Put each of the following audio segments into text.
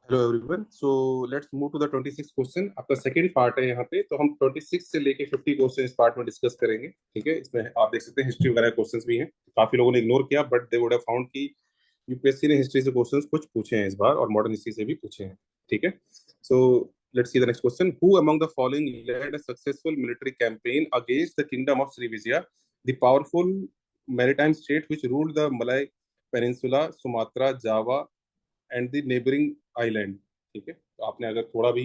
Hello everyone. So let's move to the 26 question. आपका second part है यहाँ पे। तो हम 26 से लेके 50 क्वेश्चन इस पार्ट में डिस्कस करेंगे। ठीक है, इसमें आप देख सकते हैं हिस्ट्री वगैरह क्वेश्चंस भी हैं। काफी लोगों ने इग्नोर किया but they would have found कि यूपीएससी ने हिस्ट्री से क्वेश्चंस कुछ पूछे हैं इस बार, और मॉडर्न हिस्ट्री से भी पूछे हैं। ठीक है, so let's see the next question. Who among the following led a successful military campaign against the kingdom of Srivijaya, the powerful maritime state which ruled the Malay peninsula, Sumatra, Java and the neighbouring island. ठीक है, तो आपने अगर थोड़ा भी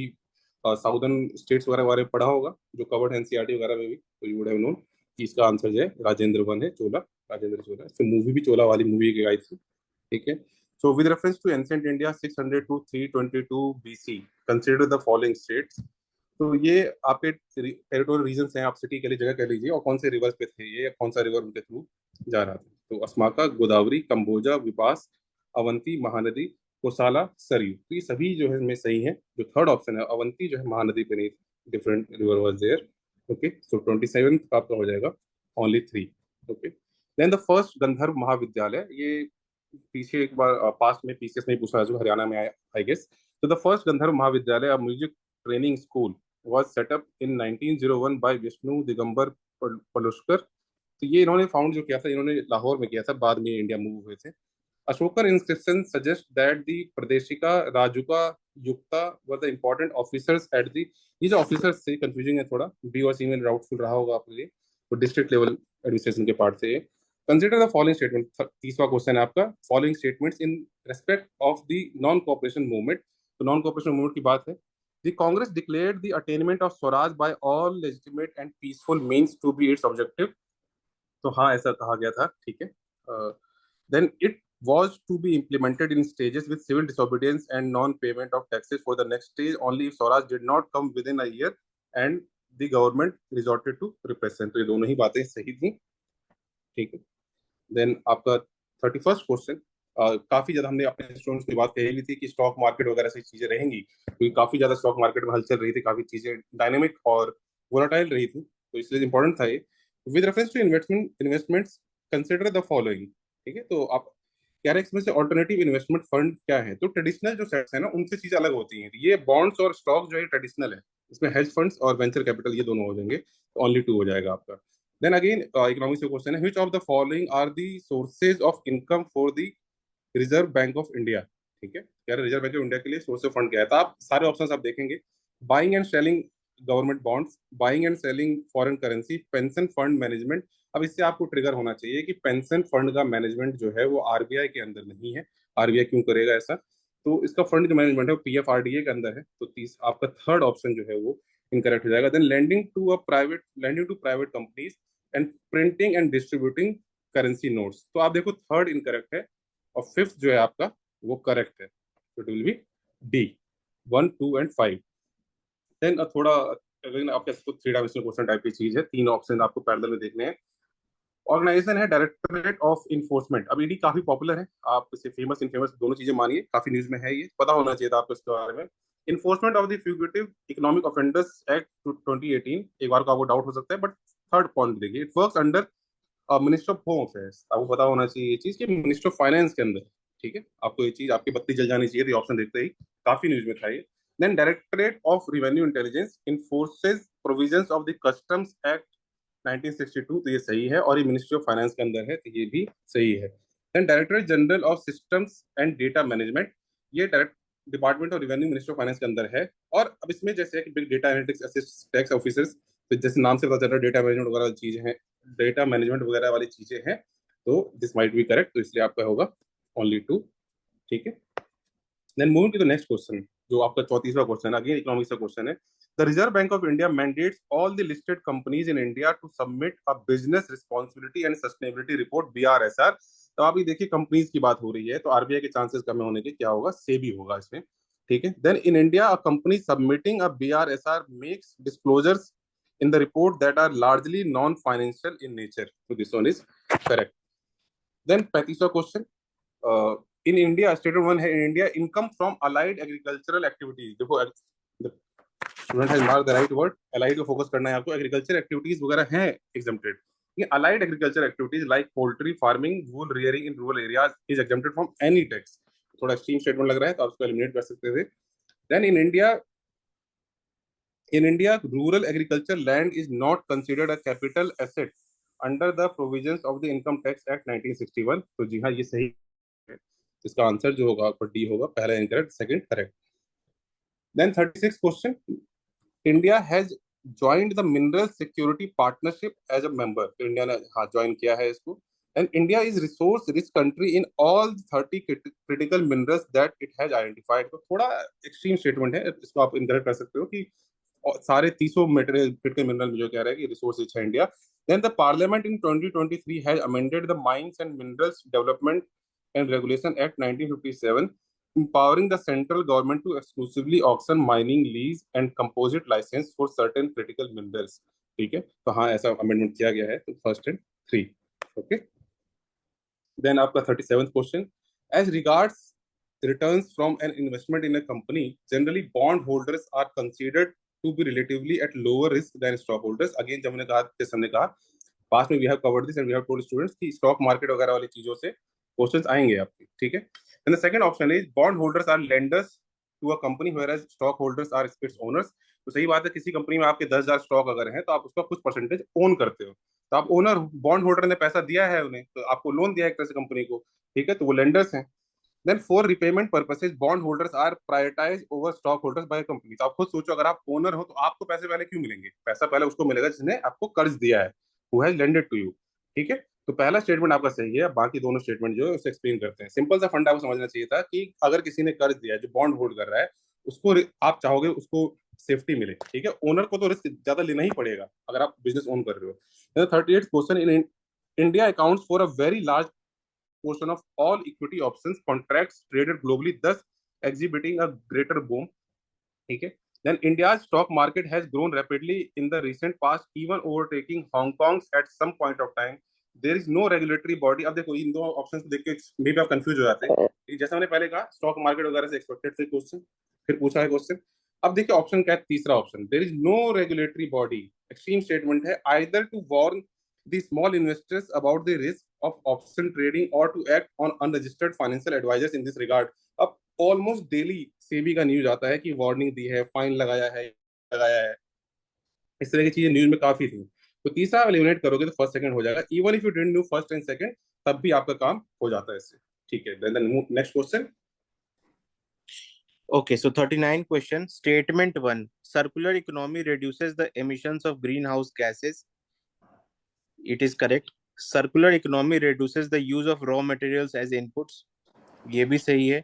southern states वगैरह बारे में पढ़ा होगा जो कवर्ड है एनसीईआरटी वगैरह में भी, तो यू वुड हैव नोन कि इसका आंसर जो है राजेंद्र वन है, चोला। राजेंद्र चोला, इससे मूवी भी चोला वाली मूवी की आई थी। ठीक है, so with reference to ancient India 600 to 322 BC, consider the following states. तो ये आपके टेरिटोरियल रीजन हैं, आप सिटी के लिए जगह कह लीजिए, और कौन से रिवर पे थे ये, या कौन सा रिवर उनके थ्रू जा रहा था। तो अस्माका, गोदावरी, कंबोजा, विपास, अवंती, महानदी, कोसाला, सरयू। तो ये सभी जो है में सही है। जो थर्ड ऑप्शन है अवंती, जो है महानदी पे नहीं, different river was there. Okay, so 27 आपका हो जाएगा only three. Okay, then the first Gandharva Mahavidyalaya, ये पीछे एक बार पास्ट में पीसीएस में पूछा है, जो हरियाणा में आया आई गेस। तो द फर्स्ट गंधर्व महाविद्यालय, music training school, was set up in 1901 by Vishnu Digambar Paluskar. तो ये इन्होंने फाउंड जो किया था, इन्होंने लाहौर में किया था, बाद में इंडिया मूव हुए थे। अशोकर inscription suggests that the Pradeshika, Rajuka, Yukta were the important officers at the, ये जो ऑफिसर्स थे कंफ्यूजिंग है थोड़ा, बी और सी में डाउटफुल रहा होगा आपके लिए, तो डिस्ट्रिक्ट लेवल एडमिनिस्ट्रेशन के पार्ट से ये। कंसिडर द फॉलोइंग स्टेटमेंट, तीसरा क्वेश्चन है आपका, following statements in respect of the non cooperation movement. तो नॉन कॉपरेशन मूवमेंट की बात है। The Congress declared the attainment of Swaraj by all legitimate and peaceful means to be its objective। तो हाँ, ऐसा कहा गया था। ठीक है, then it was to be implemented in stages with civil disobedience and non-payment of taxes for the next stage only if Swaraj did not come within a year and the government resorted to repression। तो ये दोनों ही बातें सही थी। ठीक है, then आपका 31st question. काफी ज्यादा हमने अपने स्टूडेंट्स की बात कही भी थी कि स्टॉक मार्केट वगैरह से चीजें रहेंगी, क्योंकि काफी ज्यादा स्टॉक मार्केट में हलचल रही थी, काफी चीजें डायनेमिक और वोलाटाइल रही थी, तो इसलिए इंपॉर्टेंट था ये। With reference to investments consider the following. ठीक है, तो आप कह रहे हैं इसमें से ऑल्टरनेटिव इन्वेस्टमेंट फंड क्या है। तो ट्रेडिशनल जो सेट्स है ना, उनसे चीजें अलग होती हैं। ये बॉन्ड्स और स्टॉक जो है ट्रेडिशनल है, इसमें हेज फंड्स और वेंचर कैपिटल ये दोनों हो जाएंगे, ओनली टू हो जाएगा आपका। देन अगेन इकोनॉमिक्स का क्वेश्चन है, which of the following are the sources of income for the Reserve Bank of India. ठीक है, यार रिजर्व बैंक ऑफ इंडिया के लिए सोर्स ऑफ फंड क्या है, तो आप सारे ऑप्शंस आप देखेंगे। Buying and selling government bonds, buying and selling foreign currency, pension fund management. अब इससे आपको ट्रिगर होना चाहिए कि पेंशन फंड का मैनेजमेंट जो है वो आरबीआई के अंदर नहीं है। आरबीआई क्यों करेगा ऐसा, तो इसका फंड जो मैनेजमेंट है वो पीएफआरडीए के अंदर है। तो तीस आपका थर्ड ऑप्शन जो है वो इनकरेक्ट हो जाएगा। Then lending to private companies and printing and distributing currency notes. तो आप देखो थर्ड इनकरेक्ट है, और फिफ्थ जो है आपका वो करेक्ट है। तो it will be D, 1, 2 and 5। Then थोड़ा अगेन आपके थ्री डायमेंशनल क्वेश्चन टाइप की चीज है, तीन ऑप्शन आपको पैरेलल में देखने हैं। ऑर्गेनाइजेशन है डायरेक्टरेट ऑफ इन्फोर्समेंट। अब ईडी काफी पॉपुलर है, आप इसे फेमस इनफेमस दोनों चीजें मानिए, काफी न्यूज में है, ये पता होना चाहिए था आपको इसके बारे में। Enforcement of the fugitive economic offenders act 2018, एक बार को आपको डाउट हो सकता है बट थर्ड पॉइंट देखिए, it works under minister of home affairs. आपको पता होना चाहिए ये चीज कि मिनिस्टर ऑफ फाइनेंस के अंदर। ठीक है, आपको ये चीज, आपकी बत्ती जल जानी चाहिए थी ऑप्शन देखते ही, काफी न्यूज में था ये। Then directorate of revenue intelligence enforces provisions of the customs act 1962। तो ये सही है, और ये मिनिस्ट्री ऑफ फाइनेंस के अंदर है, तो ये भी सही है। Then directorate general of systems and data management, ये direct department of revenue ministry of finance के अंदर है। और अब इसमें जैसे है कि big data analytics assist tax officers, तो जैसे नाम से पता चल रहा है डेटा मैनेजमेंट वगैरह चीजें हैं, डेटा मैनेजमेंट वगैरह वाली चीजें हैं, तो दिस माइट बी करेक्ट, तो इसलिए आपका होगा ओनली टू। ठीक है, then moving to the next question, जो आपका 34वां क्वेश्चन है, अगेन इकोनॉमिक्स का क्वेश्चन है। The Reserve Bank of India mandates all the listed companies in India to submit a business responsibility and sustainability report, BRSR. तो आप ये देखिए कंपनीज की बात हो रही है, तो आरबीआई के चांसेस कम होने के क्या होगा, सेबी होगा इसमें। ठीक है, then in India a company submitting a BRSR makes disclosures in the report that are largely non-financial in nature. So this one is correct. Then 35वां question, in India statement one है, in India income from allied agricultural activities. देखो student has mark the right word, allied को focus करना है आपको। Agriculture activities वगैरह हैं exempted. ये allied agriculture activities like poultry farming, wool rearing in rural areas is exempted from any tax. थोड़ा extreme statement लग रहा है तो आप उसको एलिमिनेट कर सकते थे। Then in India, rural agriculture land is not considered a capital asset under the provisions of the Income Tax Act 1961। तो जी हाँ, ये सही है। इसका आंसर जो होगा आपका डी होगा, पहला incorrect, second correct. Then 36 question, India has joined the Mineral Security Partnership as a member. तो इंडिया ने हाँ ज्वाइन किया है इसको। And India is resource rich country in all 30 critical minerals that it has identified. तो थोड़ा extreme statement है, इसको आप इनकरेक्ट कर सकते हो कि और सारे 30 मटेरियल क्रिटिकल मिनरल जो कह रहा है कि रिसोर्स रिच है India. Then the Parliament in 2023 has amended the Mines and Minerals Development and Regulation Act 1957, empowering the central government to exclusively auction mining lease and composite license for certain critical minerals। ठीक है, तो हाँ ऐसा amendment किया गया है, तो first and three. Okay, then आपका 37th question, as regards returns from an investment in a company, generally bond holders are considered to be relatively at lower risk than stockholders। Again जब मैंने कहा, जैसे हमने कहा पास्ट में, we have covered this and we have told students कि stock market वगैरह वाली चीजों से क्वेश्चंस आएंगे आपके। ठीक है, and the second option is bond holders are lenders to a company whereas stock holders are its owners. तो सही बात है, किसी कंपनी में आपके 10,000 स्टॉक अगर हैं तो आप उसका कुछ परसेंटेज ओन करते हो, तो आप ओनर, बॉन्ड होल्डर ने पैसा दिया है उन्हें, तो आपको लोन दिया है एक तरह से कंपनी को। ठीक है, तो वो लेंडर्स हैं। Then for repayment purposes bond holders are prioritize over stock holders by company. तो आप खुद सोचो, अगर आप ओनर हो तो आपको पैसे पहले क्यों मिलेंगे? पैसा पहले उसको मिलेगा जिसने आपको कर्ज दिया है, who has lended to you. ठीक है, तो पहला स्टेटमेंट आपका सही है, बाकी दोनों स्टेटमेंट जो है उसे एक्सप्लेन करते हैं। सिंपल सा फंडा आपको समझना चाहिए था कि अगर किसी ने कर्ज दिया है, जो बॉन्ड होल्ड कर रहा है, उसको आप चाहोगे उसको सेफ्टी मिले। ठीक है, ओनर को तो रिस्क ज्यादा लेना ही पड़ेगा अगर आप बिजनेस ओन कर रहे हो। 38 question, in India accounts for a very large portion of all equity options contracts traded globally, thus exhibiting a greater boom। ठीक है, then India's stock market has grown rapidly in the recent past, even overtaking Hong Kong's at some point of time। there is no regulatory body। अब देखो इन दो options को देख के मे भी आप कंफ्यूज हो जाते हैं, जैसा मैंने पहले कहा स्टॉक मार्केट वगैरह से एक्सपेक्टेड थे क्वेश्चन, फिर पूछा है क्वेश्चन। अब देखिए ऑप्शन क्या है, तीसरा option, there is no regulatory body, extreme statement है, either to warn the small investors about the risk of option trading और to act on unregistered financial advisers in this regard. अब almost daily SEBI का news आता है कि warning दी है, fine लगाया है, इस तरह की चीजें न्यूज में काफी थी। तो तीसरा एलिमिनेट करोगे तो फर्स्ट सेकंड हो जाएगा, even if you didn't do first and second तब भी आपका काम हो जाता है इससे। ठीक है, then next question. Okay, so 39 question. Statement 1. Circular economy reduces the emissions of greenhouse gases. It is correct. Circular economy reduces the use of raw materials as inputs. ये भी सही है.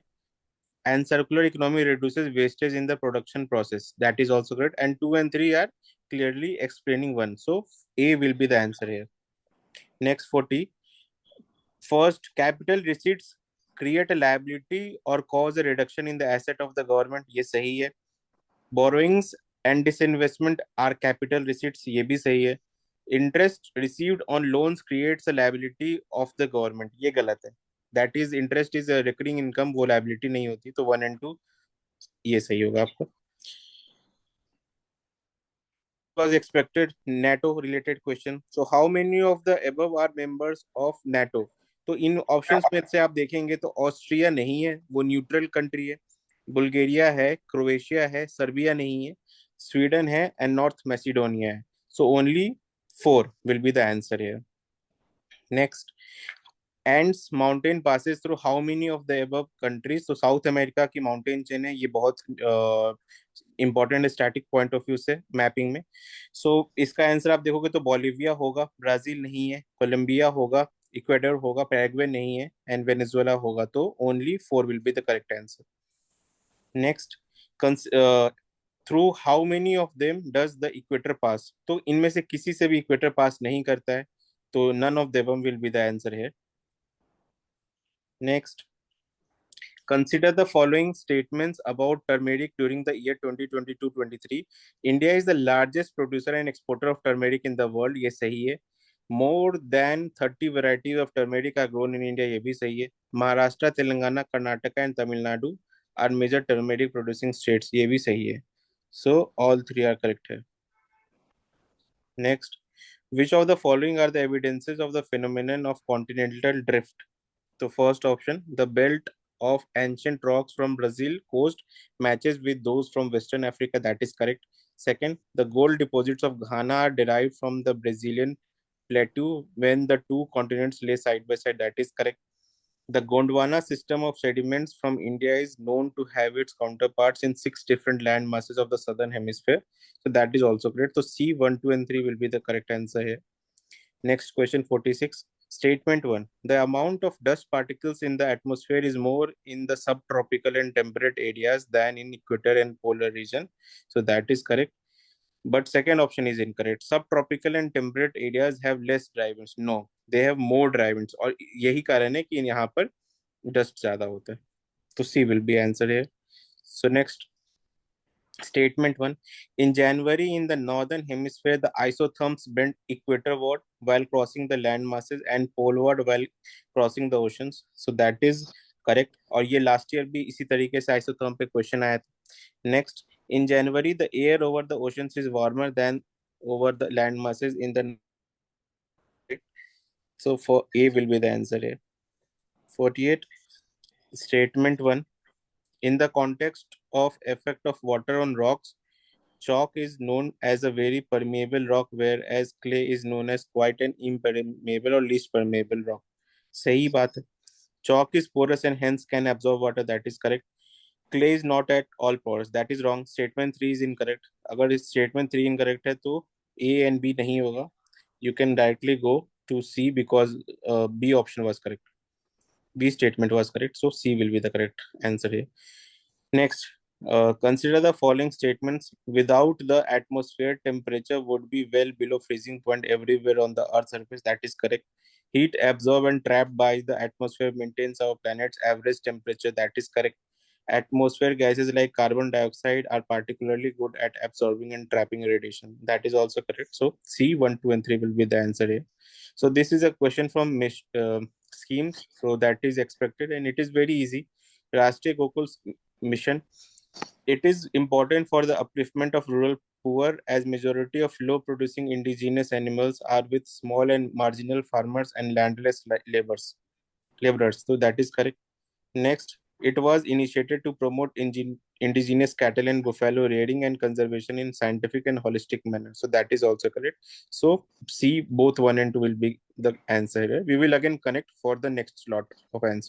And circular economy reduces wastage in the production process. That is also correct. And 2 and 3 are clearly explaining one. So A will be the answer here. Next 40. First, capital receipts create a liability or cause a reduction in the asset of the government. ये सही है. Borrowings and disinvestment are capital receipts. ये भी सही है. Interest received on loans creates a liability of the government. ये गलत है. That is, interest is a recurring income, वो liability नहीं होती. तो 1 and 2 ये सही होगा आपका. Was expected. NATO related question. So how many of the above are members of NATO? तो इन ऑप्शंस में से आप देखेंगे तो ऑस्ट्रिया नहीं है, वो न्यूट्रल कंट्री है. बुल्गारिया है, क्रोएशिया है, सर्बिया नहीं है, स्वीडन है एंड नॉर्थ मैसिडोनिया है. So only 4 will be the answer here. Next, ends mountain passes through how many of the above countries? तो साउथ अमेरिका की माउंटेन चेन है, ये बहुत important static point of view से mapping में. सो इसका answer आप देखोगे तो बोलिविया होगा, ब्राजील नहीं है, कोलंबिया होगा, इक्वेडर होगा, पैराग्वे नहीं है एंड वेनेजुएला होगा. तो only 4 will be the correct answer. Next, through how many of them does the equator pass? तो इनमें से किसी से भी इक्वेटर पास नहीं करता है, तो none of them will be the answer here. Next, consider the following statements about turmeric during the year 2022-23. India is the largest producer and exporter of turmeric in the world. ये सही है. More than 30 varieties of turmeric are grown in India. ये भी सही है. Maharashtra, Telangana, Karnataka and Tamil Nadu are major turmeric producing states. ये भी सही है. So all three are correct here. Next, which of the following are the evidences of the phenomenon of continental drift? तो first option, the belt of ancient rocks from Brazil coast matches with those from Western Africa. That is correct. Second, the gold deposits of Ghana are derived from the Brazilian plateau when the two continents lay side by side. That is correct. The Gondwana system of sediments from India is known to have its counterparts in 6 different land masses of the southern hemisphere. So that is also correct. So C, 1, 2, and 3 will be the correct answer here. Next question 46. Statement 1. The amount of dust particles in the atmosphere is more in the subtropical and temperate areas than in equator and polar region. So that is correct. But second option is incorrect. Subtropical and temperate areas have less dry winds. No, they have more dry winds. और यही कारण है कि यहाँ पर dust ज़्यादा होता है. तो C will be answer here. So next, statement 1. In January, in the northern hemisphere, the isotherms bend equatorward while crossing the land masses and poleward while crossing the oceans. So that is correct. और ये last year भी इसी तरीके से isotherm पे question आया था. Next, in January, the air over the oceans is warmer than over the land masses in the. So for A will be the answer here. 48. Statement 1. In the context of effect of water on rocks, chalk is known as a very permeable rock, whereas clay is known as quite an impermeable or least permeable rock. सही बात है. Chalk is porous and hence can absorb water. That is correct. Clay is not at all porous. That is wrong. Statement 3 is incorrect. अगर इस statement 3 incorrect है तो A and B नहीं होगा. You can directly go to C because B option was correct. B statement was correct. So C will be the correct answer here. Next, consider the following statements. Without the atmosphere, temperature would be well below freezing point everywhere on the Earth's surface. That is correct. Heat absorbed and trapped by the atmosphere maintains our planet's average temperature. That is correct. Atmosphere gases like carbon dioxide are particularly good at absorbing and trapping radiation. That is also correct. So C, 1, 2, and 3 will be the answer here. So this is a question from schemes. So that is expected and it is very easy. Rashtriya Gokul mission. It is important for the upliftment of rural poor as majority of low producing indigenous animals are with small and marginal farmers and landless laborers. So that is correct. Next, it was initiated to promote indigenous cattle and buffalo rearing and conservation in scientific and holistic manner. So that is also correct. So C, both 1 and 2 will be the answer. We will again connect for the next slot of answer.